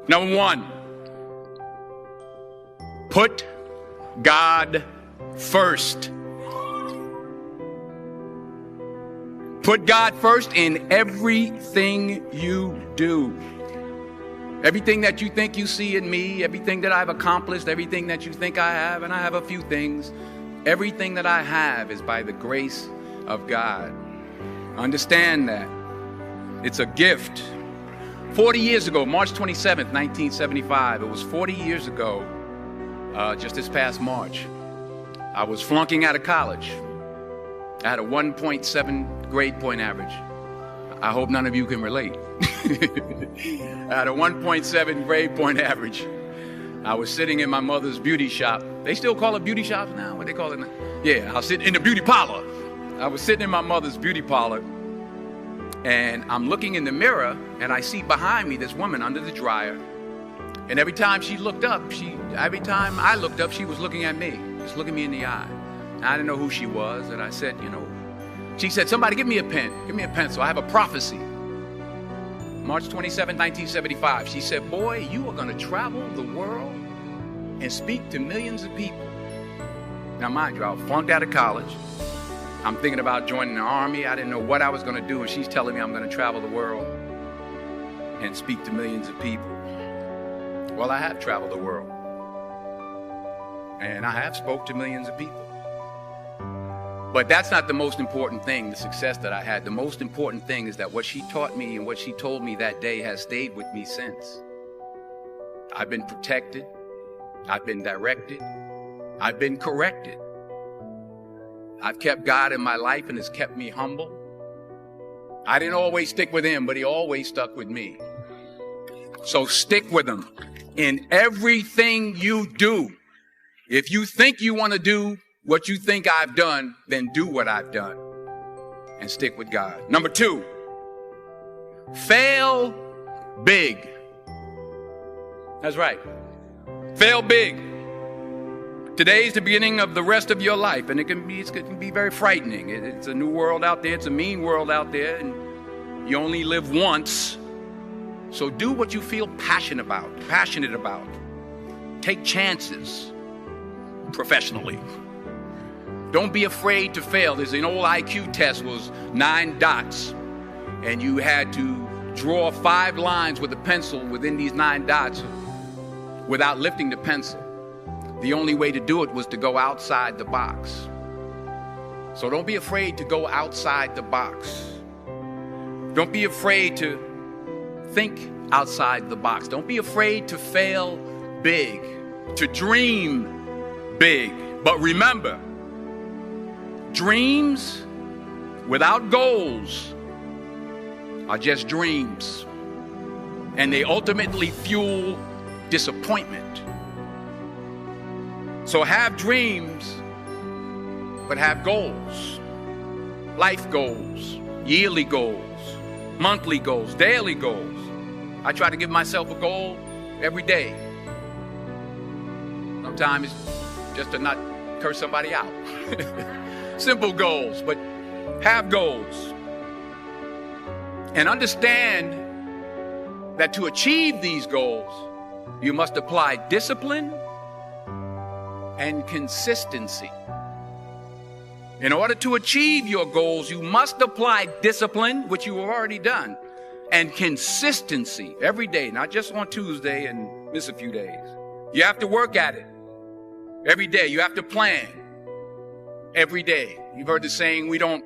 Number one, put God first. Put God first in everything you do. Everything that you think you see in me, everything that I've accomplished, everything that you think I have, and I have a few things, everything that I have is by the grace of God. Understand that. It's a gift. 40 years ago, March 27th, 1975, it was 40 years ago, just this past March, I was flunking out of college. I had a 1.7 grade point average. I hope none of you can relate. I had a 1.7 grade point average. I was sitting in my mother's beauty shop. They still call it beauty shops now? What they call it now? Yeah, I was sitting in the beauty parlor. I was sitting in my mother's beauty parlor, and I'm looking in the mirror, and I see behind me this woman under the dryer. And every time she looked up, every time I looked up, she was looking at me, just looking me in the eye. And I didn't know who she was, and I said, she said, somebody give me a pen, give me a pencil. I have a prophecy. March 27, 1975. She said, boy, you are going to travel the world and speak to millions of people. Now, mind you, I flunked out of college. I'm thinking about joining the army. I didn't know what I was going to do, and she's telling me I'm going to travel the world and speak to millions of people. Well, I have traveled the world, and I have spoke to millions of people. But that's not the most important thing, the success that I had. The most important thing is that what she taught me and what she told me that day has stayed with me since. I've been protected. I've been directed. I've been corrected. I've kept God in my life, and it's kept me humble. I didn't always stick with him, but he always stuck with me. So stick with him in everything you do. If you think you want to do what you think I've done, then do what I've done and stick with God. Number two, fail big. That's right. Fail big. Today's the beginning of the rest of your life, and it can be very frightening. It's a new world out there. It's a mean world out there, and you only live once. So do what you feel passionate about. Take chances professionally. Don't be afraid to fail. There's an old IQ test, was 9 dots, and you had to draw 5 lines with a pencil within these 9 dots without lifting the pencil. The only way to do it was to go outside the box. So don't be afraid to go outside the box. Don't be afraid to think outside the box. Don't be afraid to fail big, to dream big. But remember, dreams without goals are just dreams, and they ultimately fuel disappointment. So have dreams, but have goals. Life goals, yearly goals, monthly goals, daily goals. I try to give myself a goal every day. Sometimes it's just to not curse somebody out. Simple goals, but have goals. And understand that to achieve these goals, you must apply discipline and consistency. In order to achieve your goals, you must apply discipline, which you have already done, and consistency every day, not just on Tuesday and miss a few days. You have to work at it every day. You have to plan every day. You've heard the saying, we don't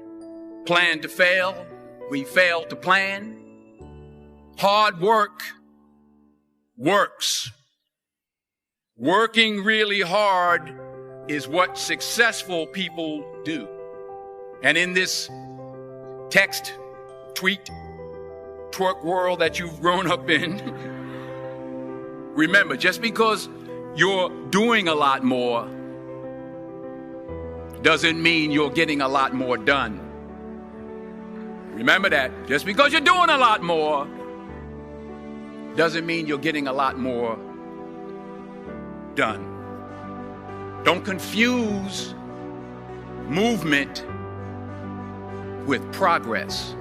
plan to fail, we fail to plan. Hard work works. Working really hard is what successful people do. And in this text, tweet, twerk world that you've grown up in, remember, just because you're doing a lot more doesn't mean you're getting a lot more done. Remember that. Just because you're doing a lot more doesn't mean you're getting a lot more done. Don't confuse movement with progress.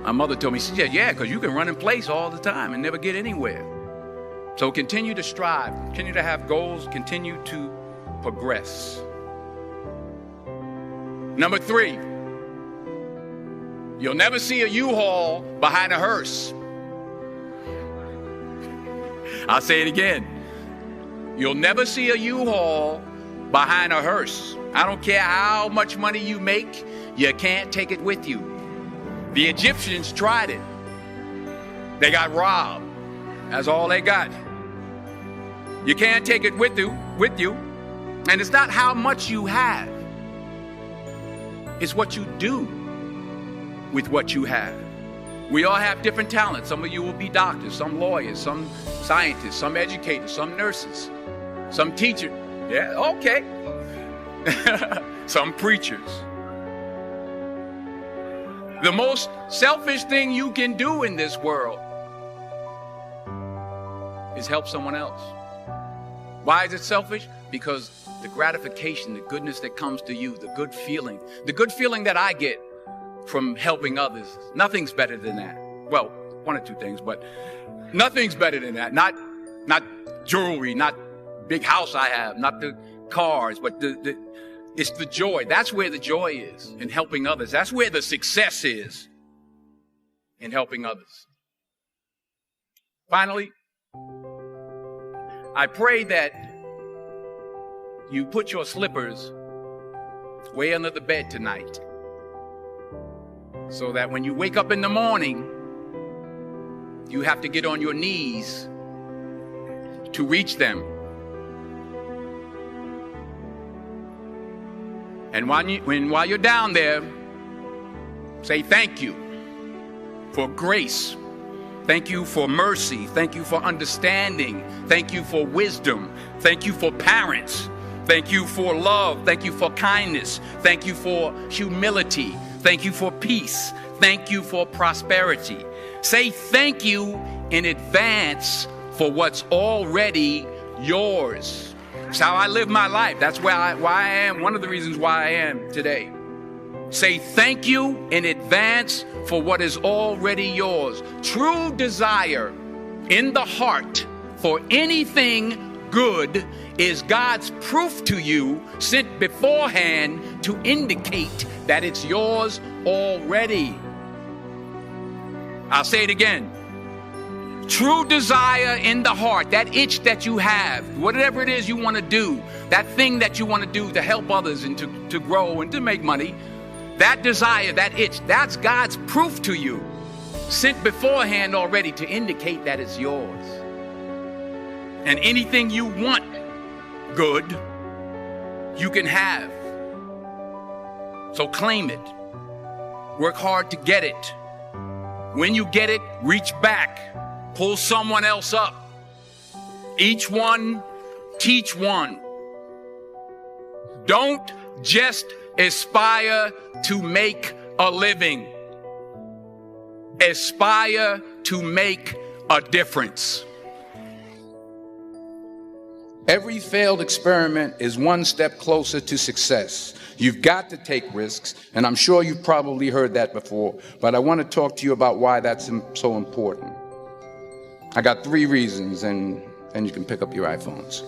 My mother told me, she said, yeah, because you can run in place all the time and never get anywhere. So continue to strive, continue to have goals, continue to progress. Number 3, you'll never see a U-Haul behind a hearse. I'll say it again. You'll never see a U-Haul behind a hearse. I don't care how much money you make, you can't take it with you. The Egyptians tried it. They got robbed. That's all they got. You can't take it with you. And it's not how much you have. It's what you do with what you have. We all have different talents. Some of you will be doctors, some lawyers, some scientists, some educators, some nurses, some teachers. Yeah, okay. Some preachers. The most selfish thing you can do in this world is help someone else. Why is it selfish? Because the gratification, the goodness that comes to you, the good feeling that I get from helping others, nothing's better than that. Well, one or two things, but nothing's better than that. Not jewelry, not big house I have, not the cars, but it's the joy. That's where the joy is, in helping others. That's where the success is, in helping others. Finally, I pray that you put your slippers way under the bed tonight, so that when you wake up in the morning, you have to get on your knees to reach them. And while you're down there, say thank you for grace. Thank you for mercy. Thank you for understanding. Thank you for wisdom. Thank you for parents. Thank you for love. Thank you for kindness. Thank you for humility. Thank you for peace. Thank you for prosperity. Say thank you in advance for what's already yours. It's how I live my life. That's why I am. One of the reasons why I am today. Say thank you in advance for what is already yours. True desire in the heart for anything good is God's proof to you, sent beforehand to indicate that it's yours already. I'll say it again. True desire in the heart, that itch that you have, whatever it is you want to do, that thing that you want to do to help others and to grow and to make money, that desire, that itch, that's God's proof to you, sent beforehand already to indicate that it's yours. And anything you want good, you can have. So claim it. Work hard to get it. When you get it, reach back. Pull someone else up. Each one, teach one. Don't just aspire to make a living. Aspire to make a difference. Every failed experiment is one step closer to success. You've got to take risks, and I'm sure you've probably heard that before, but I want to talk to you about why that's so important. I got 3 reasons, and you can pick up your iPhones.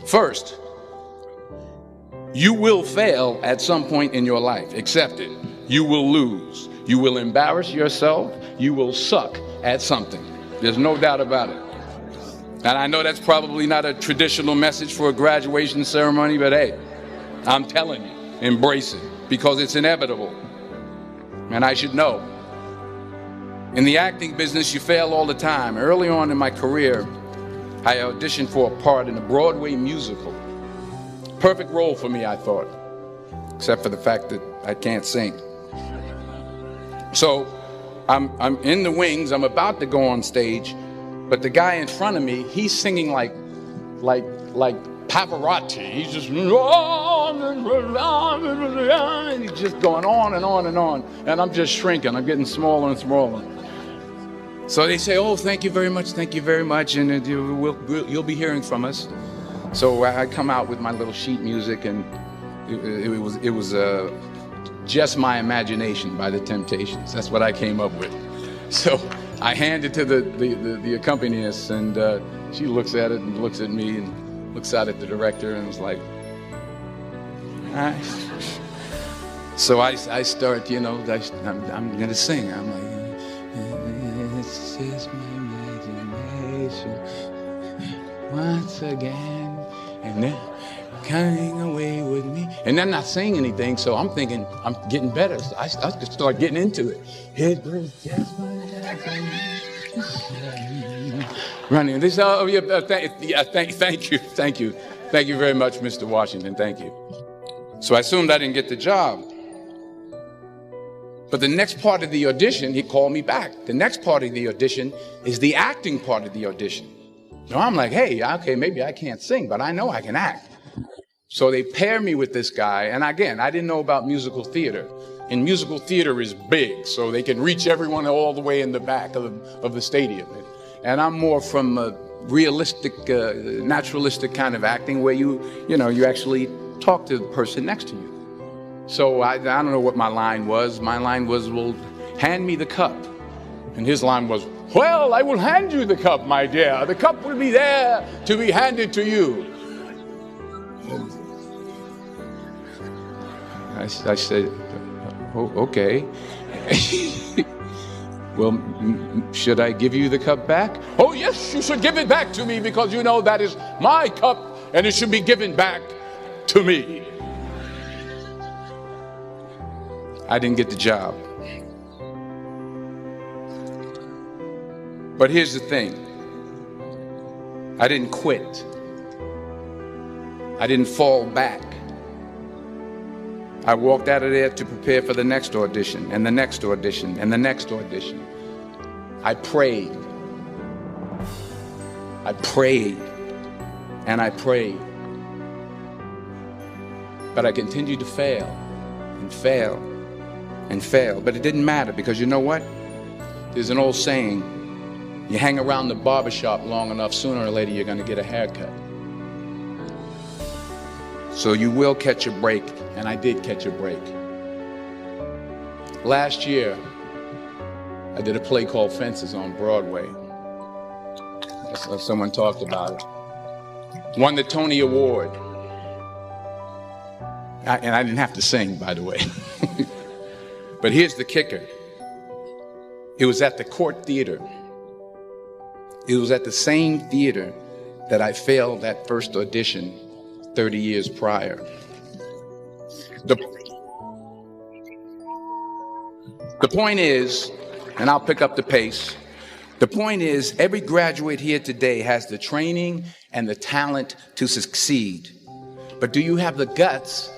First, you will fail at some point in your life. Accept it. You will lose. You will embarrass yourself. You will suck at something. There's no doubt about it. And I know that's probably not a traditional message for a graduation ceremony, but hey, I'm telling you, embrace it, because it's inevitable. And I should know. In the acting business, you fail all the time. Early on in my career, I auditioned for a part in a Broadway musical. Perfect role for me, I thought, except for the fact that I can't sing. So I'm in the wings. I'm about to go on stage, but the guy in front of me, he's singing like Pavarotti. He's just, and he's just going on and on and on. And I'm just shrinking. I'm getting smaller and smaller. So they say, oh, thank you very much, and you'll be hearing from us. So I come out with my little sheet music, and it was Just My Imagination by The Temptations. That's what I came up with. So I hand it to the accompanist, and she looks at it and looks at me and looks out at the director and is like, all right. So I start, I'm going to sing. I'm like, it's just my imagination once again, and then coming away with me. And I'm not saying anything, so I'm thinking I'm getting better. So I just start getting into it. It was just my imagination. Running. This, thank you. Thank you very much, Mr. Washington. Thank you. So I assumed I didn't get the job. But the next part of the audition, he called me back. The next part of the audition is the acting part of the audition. So I'm like, hey, okay, maybe I can't sing, but I know I can act. So they pair me with this guy. And again, I didn't know about musical theater. And musical theater is big, so they can reach everyone all the way in the back of the stadium. And I'm more from a realistic, naturalistic kind of acting where you actually talk to the person next to you. So I don't know what my line was. My line was, well, hand me the cup. And his line was, well, I will hand you the cup, my dear. The cup will be there to be handed to you. I said, oh, okay. Well, should I give you the cup back? Oh, yes, you should give it back to me because you know that is my cup and it should be given back to me. I didn't get the job. But here's the thing. I didn't quit. I didn't fall back. I walked out of there to prepare for the next audition, and the next audition, and the next audition. I prayed. I prayed. And I prayed. But I continued to fail, and fail, and fail. But it didn't matter, because you know what? There's an old saying, you hang around the barbershop long enough, sooner or later you're going to get a haircut. So you will catch a break, and I did catch a break. Last year, I did a play called Fences on Broadway. Someone talked about it. Won the Tony Award. And I didn't have to sing, by the way. But here's the kicker. It was at the Court Theater. It was at the same theater that I failed that first audition 30 years prior. The point is, and I'll pick up the pace, the point is every graduate here today has the training and the talent to succeed. But do you have the guts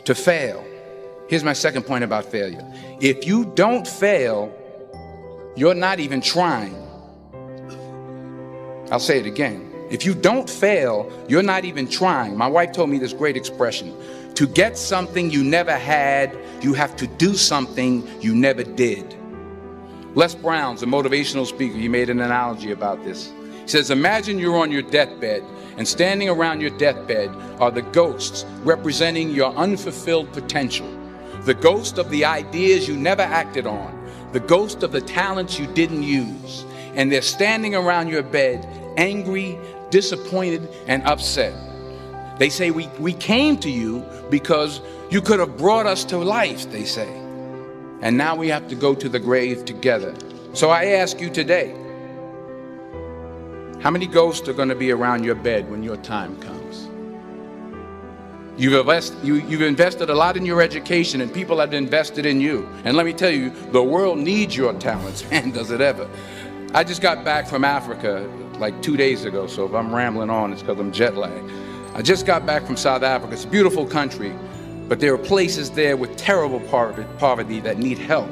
to fail? Here's my second point about failure. If you don't fail, you're not even trying. I'll say it again. If you don't fail, you're not even trying. My wife told me this great expression. To get something you never had, you have to do something you never did. Les Brown's a motivational speaker. He made an analogy about this. He says, imagine you're on your deathbed, and standing around your deathbed are the ghosts representing your unfulfilled potential. The ghost of the ideas you never acted on. The ghost of the talents you didn't use. And they're standing around your bed, angry, disappointed, and upset. They say, we came to you because you could have brought us to life, they say. And now we have to go to the grave together. So I ask you today, how many ghosts are going to be around your bed when your time comes? You've invested a lot in your education, and people have invested in you. And let me tell you, the world needs your talents, man, does it ever. I just got back from Africa like 2 days ago, so if I'm rambling on, it's because I'm jet lagged. I just got back from South Africa. It's a beautiful country, but there are places there with terrible poverty that need help.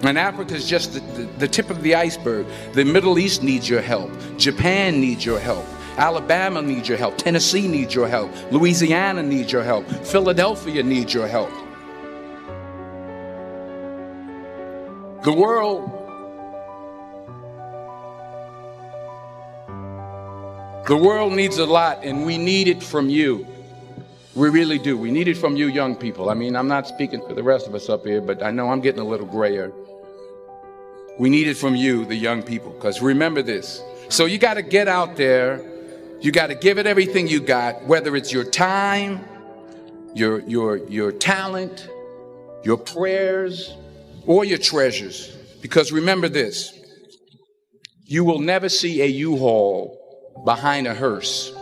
And Africa is just the tip of the iceberg. The Middle East needs your help. Japan needs your help. Alabama needs your help. Tennessee needs your help. Louisiana needs your help. Philadelphia needs your help. The world needs a lot, and we need it from you. We really do. We need it from you young people. I mean, I'm not speaking for the rest of us up here, but I know I'm getting a little grayer. We need it from you, the young people, because remember this. So you got to get out there. You got to give it everything you got, whether it's your time, your talent, your prayers, or your treasures. Because remember this, you will never see a U-Haul behind a hearse.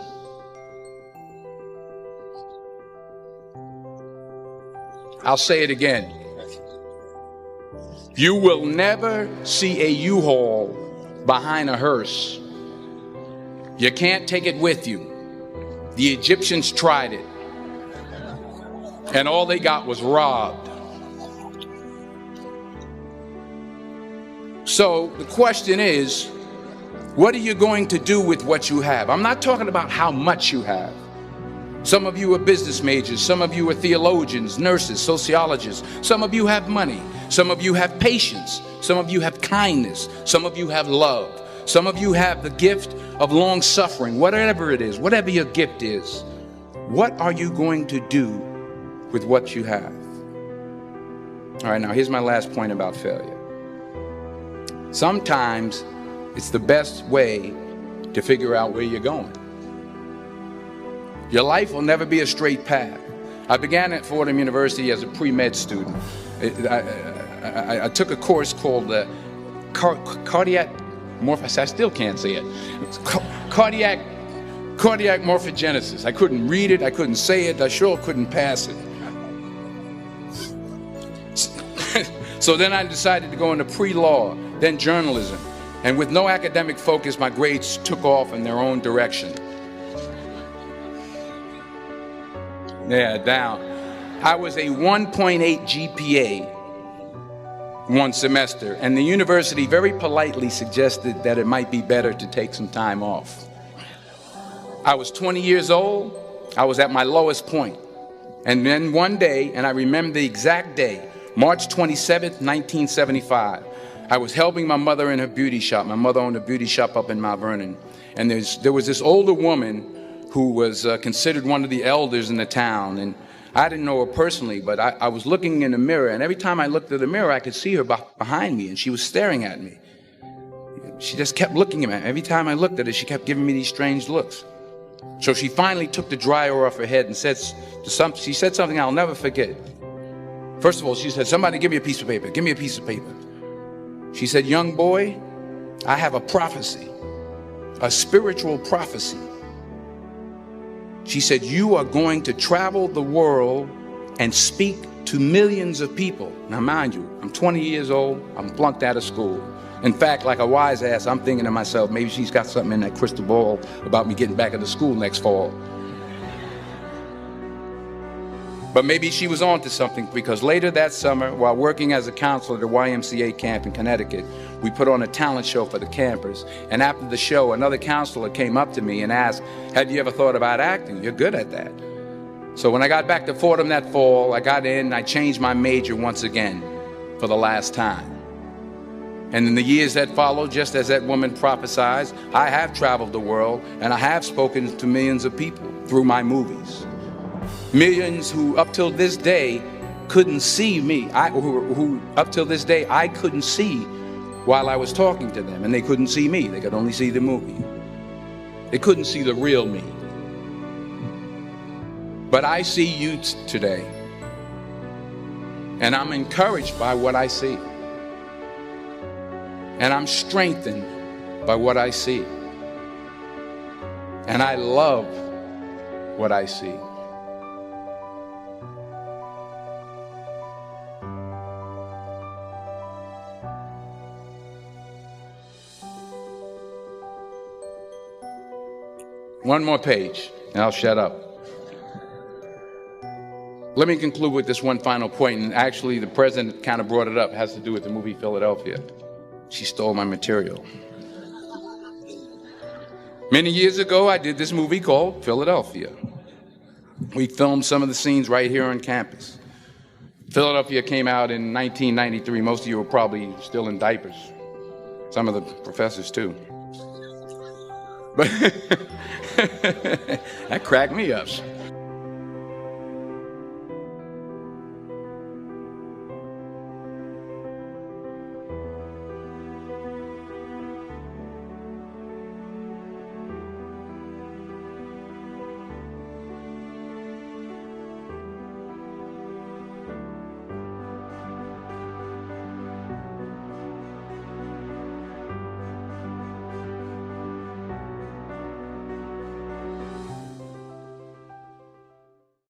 I'll say it again. You will never see a U-Haul behind a hearse. You can't take it with you. The Egyptians tried it, and all they got was robbed. So the question is, what are you going to do with what you have? I'm not talking about how much you have. Some of you are business majors. Some of you are theologians, nurses, sociologists. Some of you have money. Some of you have patience. Some of you have kindness. Some of you have love. Some of you have the gift of long suffering. Whatever it is, whatever your gift is, what are you going to do with what you have? All right, now here's my last point about failure. Sometimes it's the best way to figure out where you're going. Your life will never be a straight path. I began at Fordham University as a pre-med student. I took a course called cardiac morphogenesis. I still can't say it. Cardiac morphogenesis. I couldn't read it. I couldn't say it. I sure couldn't pass it. So then I decided to go into pre-law, then journalism. And with no academic focus, my grades took off in their own direction. Yeah, down. I was a 1.8 GPA one semester, and the university very politely suggested that it might be better to take some time off. I was 20 years old. I was at my lowest point. And then one day, and I remember the exact day, March 27th, 1975, I was helping my mother in her beauty shop. My mother owned a beauty shop up in Mount Vernon. And there was this older woman who was considered one of the elders in the town. And I didn't know her personally, but I was looking in the mirror, and every time I looked at the mirror, I could see her behind me, and she was staring at me. She just kept looking at me. Every time I looked at her, she kept giving me these strange looks. So she finally took the dryer off her head and she said something I'll never forget. First of all, she said, "Somebody give me a piece of paper. Give me a piece of paper." She said, "Young boy, I have a prophecy, a spiritual prophecy." She said, "You are going to travel the world and speak to millions of people." Now, mind you, I'm 20 years old. I'm flunked out of school. In fact, like a wise ass, I'm thinking to myself, maybe she's got something in that crystal ball about me getting back into school next fall. But maybe she was on to something, because later that summer, while working as a counselor at a YMCA camp in Connecticut, we put on a talent show for the campers. And after the show, another counselor came up to me and asked, "Have you ever thought about acting? You're good at that." So when I got back to Fordham that fall, I got in and I changed my major once again for the last time. And in the years that followed, just as that woman prophesied, I have traveled the world and I have spoken to millions of people through my movies. Millions who up till this day couldn't see me, who up till this day I couldn't see while I was talking to them, and they couldn't see me. They could only see the movie. They couldn't see the real me. But I see you today, and I'm encouraged by what I see. And I'm strengthened by what I see. And I love what I see. One more page, and I'll shut up. Let me conclude with this one final point, and actually the president kind of brought it up. It has to do with the movie Philadelphia. She stole my material. Many years ago, I did this movie called Philadelphia. We filmed some of the scenes right here on campus. Philadelphia came out in 1993. Most of you were probably still in diapers. Some of the professors too. But that cracked me up.